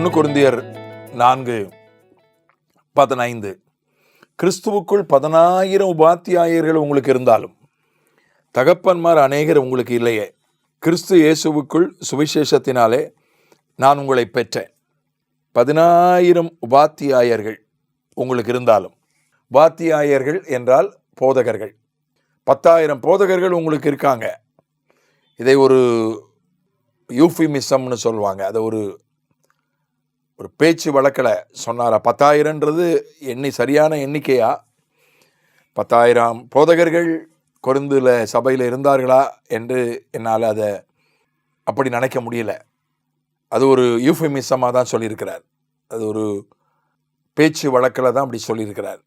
1 கொரிந்தியர் 4:15 கிறிஸ்துவுக்குள் 10,000 உபாத்தியாயர்கள் உங்களுக்கு இருந்தாலும் தகப்பன்மார் அநேகர் உங்களுக்கு இல்லையே. கிறிஸ்து இயேசுவுக்குள் சுவிசேஷத்தினாலே நான் உங்களை பெற்றேன். 10,000 உபாத்தியாயர்கள் உங்களுக்கு இருந்தாலும், உபாத்தியாயர்கள் என்றால் போதகர்கள், 10,000 போதகர்கள் உங்களுக்கு இருக்காங்க. இதை ஒரு யூஃபிமிசம்னு சொல்லுவாங்க. அதை ஒரு பேச்சு வழக்கில் சொன்னாரா. 10,000ன்றது சரியான எண்ணிக்கையா? 10,000 போதகர்கள் கொரிந்தில் சபையில் இருந்தார்களா என்று என்னால் அதை அப்படி நினைக்க முடியல. அது ஒரு யூஃபிமிசமாக தான் சொல்லியிருக்கிறார். அது ஒரு பேச்சு வழக்கில் தான் அப்படி சொல்லியிருக்கிறார்.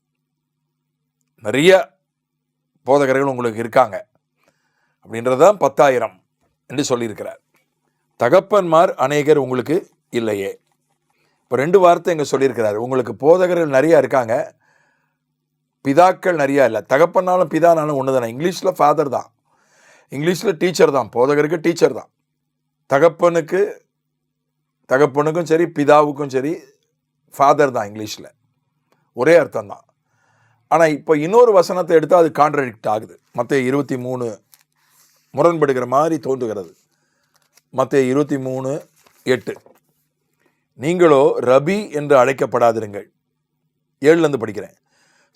நிறைய போதகர்கள் உங்களுக்கு இருக்காங்க அப்படின்றதான் 10,000 என்று சொல்லியிருக்கிறார். தகப்பன்மார் அநேகர் உங்களுக்கு இல்லையே. இப்போ 2 வார்த்தை இங்கே சொல்லியிருக்கிறார். உங்களுக்கு போதகர்கள் நிறையா இருக்காங்க, பிதாக்கள் நிறையா இல்லை. தகப்பனாலும் பிதானாலும் ஒன்று தானே. இங்கிலீஷில் ஃபாதர் தான், இங்கிலீஷில் டீச்சர் தான். போதகருக்கு டீச்சர் தான். தகப்பனுக்கும் சரி பிதாவுக்கும் சரி ஃபாதர் தான். இங்கிலீஷில் ஒரே அர்த்தம் தான். ஆனால் இப்போ இன்னொரு வசனத்தை எடுத்தால் அது கான்ட்ரடிக்ட் ஆகுது. மத்தேயு 23 முரண்படுகிற மாதிரி தோன்றுகிறது. மத்தேயு 23:8 நீங்களோ ரபி என்று அழைக்கப்படாதிருங்கள். 7லேருந்து படிக்கிறேன்.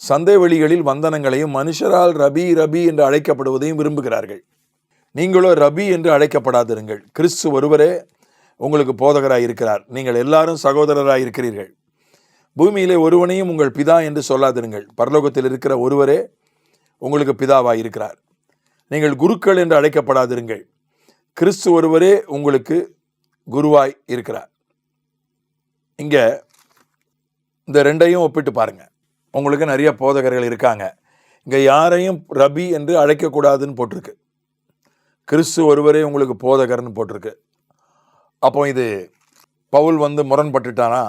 சந்தை வெளிகளில் வந்தனங்களையும் மனுஷரால் ரபி ரபி என்று அழைக்கப்படுவதையும் விரும்புகிறார்கள். நீங்களோ ரபி என்று அழைக்கப்படாதிருங்கள். கிறிஸ்து ஒருவரே உங்களுக்கு போதகராய் இருக்கிறார். நீங்கள் எல்லாரும் சகோதரராய் இருக்கிறீர்கள். பூமியிலே ஒருவனையும் உங்கள் பிதா என்று சொல்லாதிருங்கள். பரலோகத்தில் இருக்கிற ஒருவரே உங்களுக்கு பிதாவாய் இருக்கிறார். நீங்கள் குருக்கள் என்று அழைக்கப்படாதிருங்கள். கிறிஸ்து ஒருவரே உங்களுக்கு குருவாய் இருக்கிறார். இங்கே இந்த 2ஐயும் ஒப்பிட்டு பாருங்க. உங்களுக்கு நிறைய போதகர்கள் இருக்காங்க. இங்கே யாரையும் ரபி என்று அழைக்கக்கூடாதுன்னு போட்டிருக்கு. கிறிஸ்து ஒருவரே உங்களுக்கு போதகர்னு போட்டிருக்கு. அப்போ இது பவுல் முரண்பட்டுட்டானா,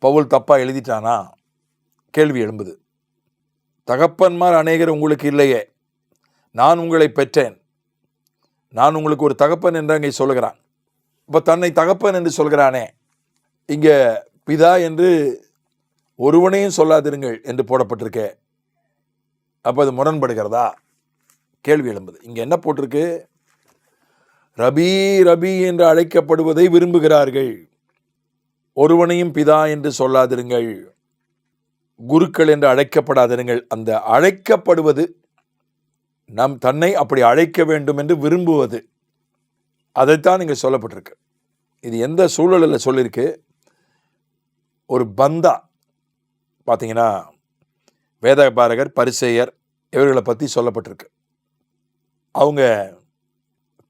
பவுல் தப்பாக எழுதிட்டானா கேள்வி எழும்புது. தகப்பன்மார் அநேகர் உங்களுக்கு இல்லையே, நான் உங்களை பெற்றேன். நான் உங்களுக்கு ஒரு தகப்பன் என்று அங்கே சொல்லுகிறான். இப்போ தன்னை தகப்பன் என்று சொல்கிறானே, இங்கே பிதா என்று ஒருவனையும் சொல்லாதிருங்கள் என்று போடப்பட்டிருக்கே. அப்போ அது முரண்படுகிறதா கேள்வி எழும்புது. இங்கே என்ன போட்டிருக்கு? ரபி ரபி என்று அழைக்கப்படுவதை விரும்புகிறார்கள். ஒருவனையும் பிதா என்று சொல்லாதிருங்கள். குருக்கள் என்று அழைக்கப்படாதிருங்கள். அந்த அழைக்கப்படுவது நம் தன்னை அப்படி அழைக்க வேண்டும் என்று விரும்புவது, அதைத்தான் இங்கே சொல்லப்பட்டிருக்கு. இது எந்த சூழலில் சொல்லியிருக்கு? ஒரு பந்தா பார்த்தீங்கன்னா, வேதபாரகர், பரிசேயர் இவர்களை பற்றி சொல்லப்பட்டிருக்கு. அவங்க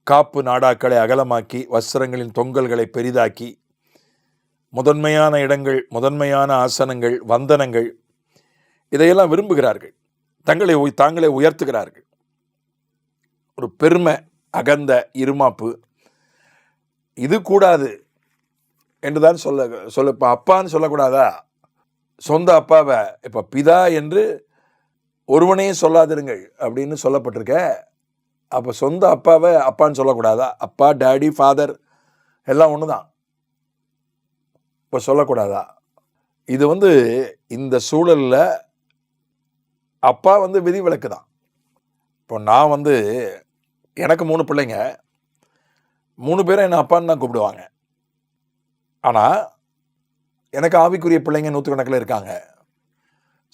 காப்பு நாடாக்களை அகலமாக்கி, வஸ்திரங்களின் தொங்கல்களை பெரிதாக்கி, முதன்மையான இடங்கள், முதன்மையான ஆசனங்கள், வந்தனங்கள் இதையெல்லாம் விரும்புகிறார்கள். தாங்களே உயர்த்துகிறார்கள். ஒரு பெருமை, அகந்த, இருமாப்பு இது கூடாது என்றுதான் சொல்ல. இப்போ அப்பான்னு சொல்லக்கூடாதா? சொந்த அப்பாவை இப்போ பிதா என்று ஒருவனையும் சொல்லாதிருங்கள் அப்படின்னு சொல்லப்பட்டிருக்க. அப்போ சொந்த அப்பாவை அப்பான்னு சொல்லக்கூடாதா? அப்பா, டேடி, ஃபாதர் எல்லாம் ஒன்று தான். இப்போ சொல்லக்கூடாதா? இது இந்த சூழலில் அப்பா விதிவிலக்கு தான். இப்போ நான் எனக்கு 3 பிள்ளைங்க, 3 பேரும் என்னை அப்பான்னு தான் கூப்பிடுவாங்க. ஆனால் எனக்கு ஆவிக்குரிய பிள்ளைங்க 100கணக்கில் இருக்காங்க.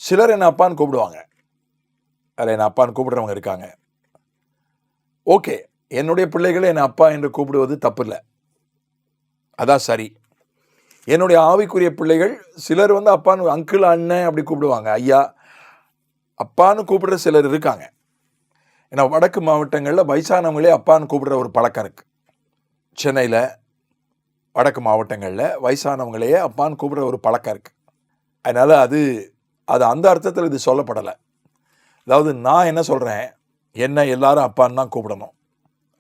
சிலர் என்னை அப்பான்னு கூப்பிடுவாங்க. அதில் என்னை அப்பான்னு கூப்பிடுறவங்க இருக்காங்க. ஓகே, என்னுடைய பிள்ளைகளை என்னை அப்பா என்று கூப்பிடுவது தப்பு இல்லை, அதான் சரி. என்னுடைய ஆவிக்குரிய பிள்ளைகள் சிலர் அப்பான்னு, அங்கிள், அண்ணன் அப்படி கூப்பிடுவாங்க. ஐயா, அப்பான்னு கூப்பிடுற சிலர் இருக்காங்க. ஏன்னா வடக்கு மாவட்டங்களில் வயசானவங்களே அப்பான்னு கூப்பிடுற ஒரு பழக்கம் இருக்குது. சென்னையில் வடக்கு மாவட்டங்களில் வயசானவங்களையே அப்பான்னு கூப்பிடுற ஒரு பழக்கம் இருக்குது. அதனால் அது அந்த அர்த்தத்தில் இது சொல்லப்படலை. அதாவது நான் என்ன சொல்கிறேன், என்னை எல்லாரும் அப்பான்னு தான் கூப்பிடணும்,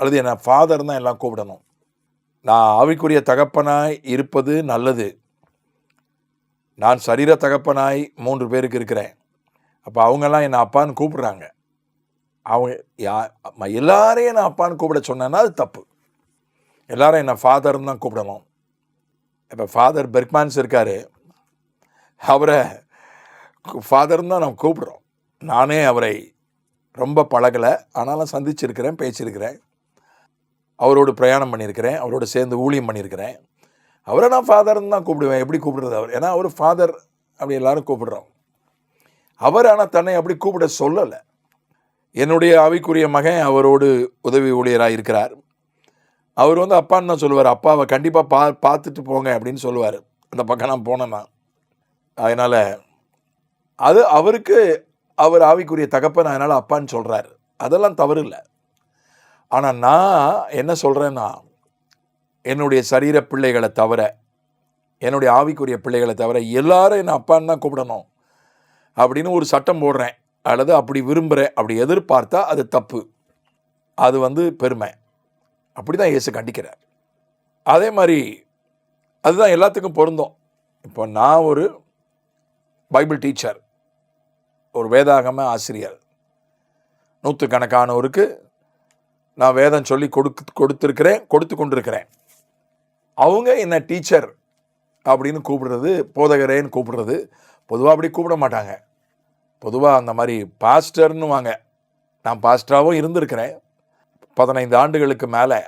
அல்லது என்னை ஃபாதர் தான் எல்லாம் கூப்பிடணும். நான் ஆவிக்குரிய தகப்பனாய் இருப்பது நல்லது. நான் சரீர தகப்பனாய் 3 பேருக்கு இருக்கிறேன். அப்போ அவங்கெல்லாம் என்னை அப்பான்னு கூப்பிடுறாங்க. அவங்க எல்லாரையும் நான் அப்பான்னு கூப்பிட சொன்னேன்னா அது தப்பு. எல்லாரும் என்னை ஃபாதர்னு தான் கூப்பிடணும். இப்போ ஃபாதர் பெர்க்மேன்ஸ் இருக்கார், அவரை ஃபாதர்னு தான் நான் கூப்பிடுறோம். நானே அவரை ரொம்ப பழகலை, ஆனாலும் சந்திச்சிருக்கிறேன், பேசியிருக்கிறேன், அவரோடு பிரயாணம் பண்ணியிருக்கிறேன், அவரோடு சேர்ந்து ஊழியம் பண்ணியிருக்கிறேன். அவரை நான் ஃபாதர்னு தான் கூப்பிடுவேன். எப்படி கூப்பிடுறது அவர்? ஏன்னா அவர் ஃபாதர் அப்படி எல்லாரும் கூப்பிடுறோம். அவர் ஆனால் தன்னை அப்படி கூப்பிட சொல்லலை. என்னுடைய ஆவிக்குரிய மகன் அவரோடு உதவி ஊழியராக இருக்கிறார். அவர் வந்து அப்பான்னு தான் சொல்லுவார். அப்பாவை கண்டிப்பாக பார்த்துட்டு போங்க அப்படின்னு சொல்லுவார். அந்த பக்கம் நான் போனேன்னா, அதனால் அது அவருக்கு அவர் ஆவிக்குரிய தகப்பன், அதனால் அப்பான்னு சொல்கிறார். அதெல்லாம் தவறு இல்லை. ஆனால் நான் என்ன சொல்கிறேன்னா, என்னுடைய சரீர பிள்ளைகளை தவிர, என்னுடைய ஆவிக்குரிய பிள்ளைகளை தவிர எல்லாரும் என்னை அப்பான்னு தான் கூப்பிடணும் அப்படின்னு ஒரு சட்டம் போடுறேன், அல்லது அப்படி விரும்புகிறேன், அப்படி எதிர்பார்த்தா அது தப்பு. அது வந்து பெருமை. அப்படி தான் இயேசு கண்டிக்கிறார். அதே மாதிரி அதுதான் எல்லாத்துக்கும் பொருந்தும். இப்போ நான் ஒரு பைபிள் டீச்சர், ஒரு வேதாகம ஆசிரியர், நூற்றுக்கணக்கானோருக்கு நான் வேதம் சொல்லி கொடுத்து கொண்டிருக்கிறேன். அவங்க என்ன டீச்சர் அப்படின்னு கூப்பிடுறது, போதகரேன்னு கூப்பிடுறது, பொதுவாக அப்படி கூப்பிட மாட்டாங்க. பொதுவாக அந்த மாதிரி பாஸ்டர்னு வாங்க. நான் பாஸ்டராகவும் இருந்திருக்கிறேன், 15 ஆண்டுகளுக்கு மேலே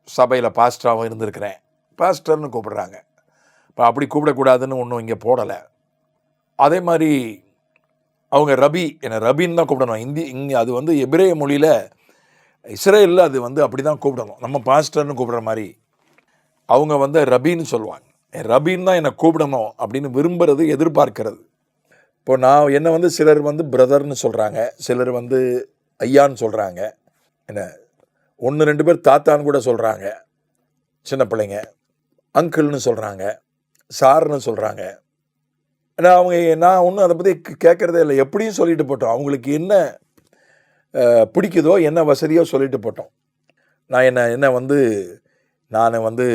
சபையில் பாஸ்டராகவும் இருந்திருக்கிறேன். பாஸ்டர்னு கூப்பிடுறாங்க. இப்போ அப்படி கூப்பிடக்கூடாதுன்னு ஒன்றும் இங்கே போடலை. அதே மாதிரி அவங்க ரபி, என்னை ரபின்னு தான் கூப்பிடணும். இங்கே அது வந்து எபிரேய மொழியில், இஸ்ரேலில் அது வந்து அப்படி தான் கூப்பிடணும். நம்ம பாஸ்டர்னு கூப்பிடுற மாதிரி அவங்க வந்து ரபின்னு சொல்லுவாங்க. ரபின்னு தான் என்னை கூப்பிடணும் அப்படின்னு விரும்புகிறது, எதிர்பார்க்கிறது. இப்போ நான் என்னை வந்து சிலர் வந்து பிரதர்னு சொல்கிறாங்க, சிலர் வந்து ஐயான்னு சொல்கிறாங்க, என்ன 1-2 பேர் தாத்தான்னு கூட சொல்கிறாங்க. சின்ன பிள்ளைங்க அங்கிள்னு சொல்கிறாங்க, சார்னு சொல்கிறாங்க. ஏன்னா அவங்க, நான் ஒன்றும் அதை பற்றி கேட்குறதே இல்லை. எப்படியும் சொல்லிட்டு போட்டோம், அவங்களுக்கு என்ன பிடிக்குதோ, என்ன வசதியோ சொல்லிட்டு போட்டோம். நான் வந்து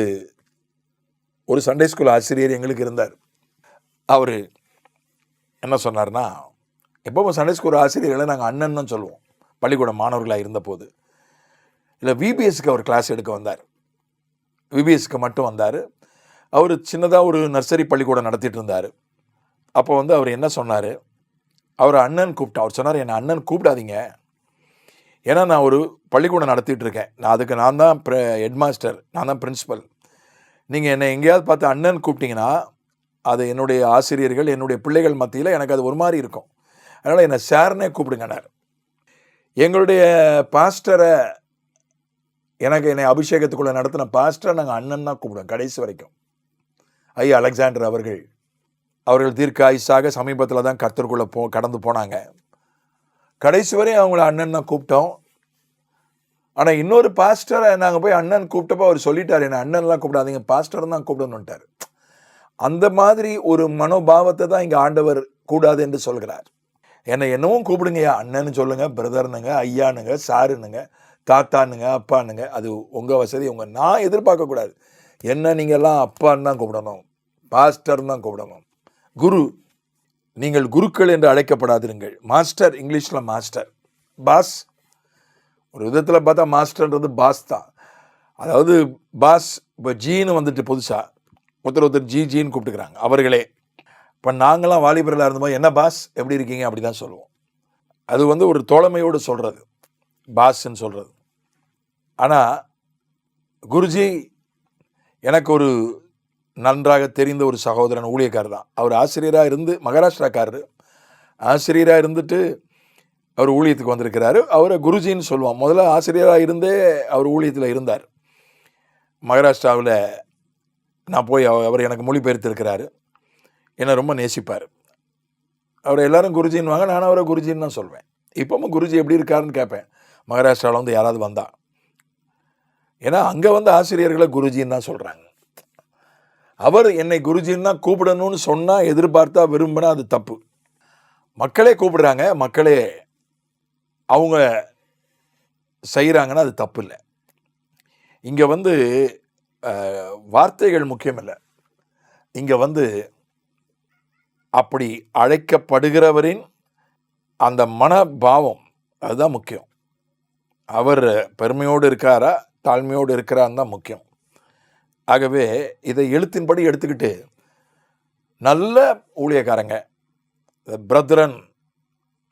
ஒரு சண்டே ஸ்கூல் ஆசிரியர் எங்களுக்கு இருந்தார். அவர் என்ன சொன்னார்னா, எப்போவும் சண்டே ஸ்கூல் ஆசிரியர்களை நாங்கள் அண்ணன் தான் சொல்லுவோம். பள்ளிக்கூட மாணவர்களாக இருந்தபோது இல்லை, விபிஎஸ்க்கு அவர் கிளாஸ் எடுக்க வந்தார். விபிஎஸ்க்கு மட்டும் வந்தார். அவர் சின்னதாக ஒரு நர்சரி பள்ளிக்கூடம் நடத்திட்டு இருந்தார். அப்போ வந்து அவர் என்ன சொன்னார், அவர் அண்ணன் கூப்பிட்டார். அவர் சொன்னார், என்னை அண்ணன் கூப்பிடாதீங்க, ஏன்னா நான் ஒரு பள்ளிக்கூடம் நடத்திட்டு இருக்கேன், நான் தான் ஹெட் மாஸ்டர், நான் தான் பிரின்சிபல். நீங்கள் என்னை எங்கேயாவது பார்த்து அண்ணன் கூப்பிட்டீங்கன்னா அது என்னுடைய ஆசிரியர்கள், என்னுடைய பிள்ளைகள் மத்தியில் எனக்கு அது ஒரு மாதிரி இருக்கும். அதனால் என்னை சார்னே கூப்பிடுங்கன்னார். எங்களுடைய பாஸ்டரை, என்னை அபிஷேகத்துக்குள்ளே நடத்தின பாஸ்டரை நாங்கள் அண்ணன் தான் கூப்பிடுவோம் கடைசி வரைக்கும். ஐயா அலெக்சாண்டர் அவர்கள் தீர்க்காயுசாக சமீபத்தில் தான் கர்த்தருக்குள்ளே கடந்து போனாங்க. கடைசி வரையும் அவங்கள அண்ணன் தான் கூப்பிட்டோம். ஆனால் இன்னொரு பாஸ்டரை நாங்கள் போய் அண்ணன் கூப்பிட்டப்போ அவர் சொல்லிட்டார், என்னை அண்ணன்லாம் கூப்பிடாதீங்க, பாஸ்டர் தான் கூப்பிடணுன்ட்டார். அந்த மாதிரி ஒரு மனோபாவத்தை தான் இங்கே ஆண்டவர் கூடாது என்று சொல்கிறார். என்னவும் கூப்பிடுங்கய்யா, அண்ணன்னு சொல்லுங்கள், பிரதர்னுங்க, ஐயானுங்க, சாருனுங்க, தாத்தானுங்க, அப்பானுங்க, அது உங்கள் வசதி. நான் எதிர்பார்க்கக்கூடாது. நீங்கள் எல்லாம் அப்பான்னு தான் கூப்பிடணும், பாஸ்டர்னு தான் கூப்பிடணும். குரு, நீங்கள் குருக்கள் என்று அழைக்கப்படாதிருங்கள். மாஸ்டர், இங்கிலீஷில் மாஸ்டர், பாஸ். ஒரு விதத்தில் பார்த்தா மாஸ்டர்ன்றது பாஸ் தான். அதாவது பாஸ், இப்போ ஜீன்னு வந்துட்டு புதுசாக ஒருத்தர் ஜின்னு கூப்பிட்டுக்கிறாங்க அவர்களே. இப்போ நாங்களாம் வாலிபர்களாக இருந்தபோது என்ன பாஸ், எப்படி இருக்கீங்க, அப்படி தான் சொல்லுவோம். அது வந்து ஒரு தோழமையோடு சொல்கிறது, பாஸ்ன்னு சொல்கிறது. ஆனால் குருஜி, எனக்கு ஒரு நன்றாக தெரிந்த ஒரு சகோதரன், ஊழியக்காரர் தான். அவர் ஆசிரியராக இருந்து, மகாராஷ்டிராக்காரர், ஆசிரியராக இருந்துட்டு அவர் ஊழியத்துக்கு வந்திருக்கிறாரு. அவரை குருஜின்னு சொல்லுவான். முதல்ல ஆசிரியராக இருந்தே அவர் ஊழியத்தில் இருந்தார். மகாராஷ்டிராவில் நான் போய் அவர் எனக்கு மொழிபெயர்த்திருக்கிறாரு. என்னை ரொம்ப நேசிப்பார். அவர் எல்லாரும் குருஜின்னு வாங்க, நானும் அவரை குருஜின்னு தான் சொல்வேன். இப்போவும் குருஜி எப்படி இருக்காருன்னு கேட்பேன் மகாராஷ்டிராவில் வந்து யாராவது வந்தா. ஏன்னா அங்கே வந்து ஆசிரியர்களை குருஜின்னு தான் சொல்கிறாங்க. அவர் என்னை குருஜின்னு தான் கூப்பிடணும்னு சொன்னால், எதிர்பார்த்தா, விரும்பினா அது தப்பு. மக்களே கூப்பிடுறாங்க, மக்களே அவங்க செய்கிறாங்கன்னா அது தப்பு இல்லை. இங்கே வந்து வார்த்தைகள் முக்கியம் இல்லை. இங்கே வந்து அப்படி அழைக்கப்படுகிறவரின் அந்த மனபாவம் அதுதான் முக்கியம். அவர் பெருமையோடு இருக்காரா, தாழ்மையோடு இருக்கிறான்னு தான் முக்கியம். ஆகவே இதை எழுத்தின்படி எடுத்துக்கிட்டு நல்ல ஊழியக்காரங்க, பிரதரன்,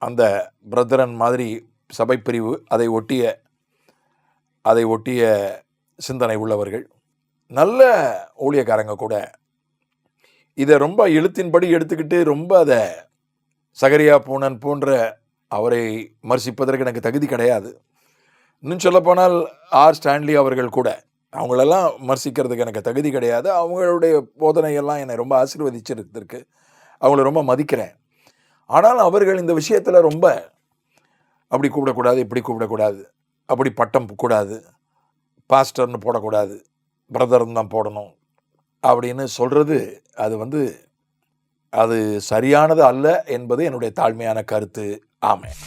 அந்த பிரதரன் மாதிரி சபை பிரிவு, அதை ஒட்டிய சிந்தனை உள்ளவர்கள், நல்ல ஊழியக்காரங்க கூட இதை ரொம்ப எழுத்தின்படி எடுத்துக்கிட்டு ரொம்ப அதை சகரியா பூனன் போன்ற அவரை விமர்சிப்பதற்கு எனக்கு தகுதி கிடையாது. இன்னும் சொல்லப்போனால் ஆர் ஸ்டான்லி அவர்கள் கூட, அவங்களெல்லாம் விமர்சிக்கிறதுக்கு எனக்கு தகுதி கிடையாது. அவங்களுடைய போதனையெல்லாம் என்னை ரொம்ப ஆசீர்வதிச்சிருக்கு, அவங்கள ரொம்ப மதிக்கிறேன். ஆனால் அவர்கள் இந்த விஷயத்தில் ரொம்ப அப்படி கூப்பிடக்கூடாது, இப்படி கூப்பிடக்கூடாது, அப்படி பட்டம் கூடாது, பாஸ்டர்னு போடக்கூடாது, பிரதர்னு தான் போடணும் அப்படின்னு சொல்கிறது, அது சரியானது அல்ல என்பது என்னுடைய தாழ்மையான கருத்து. ஆமென்.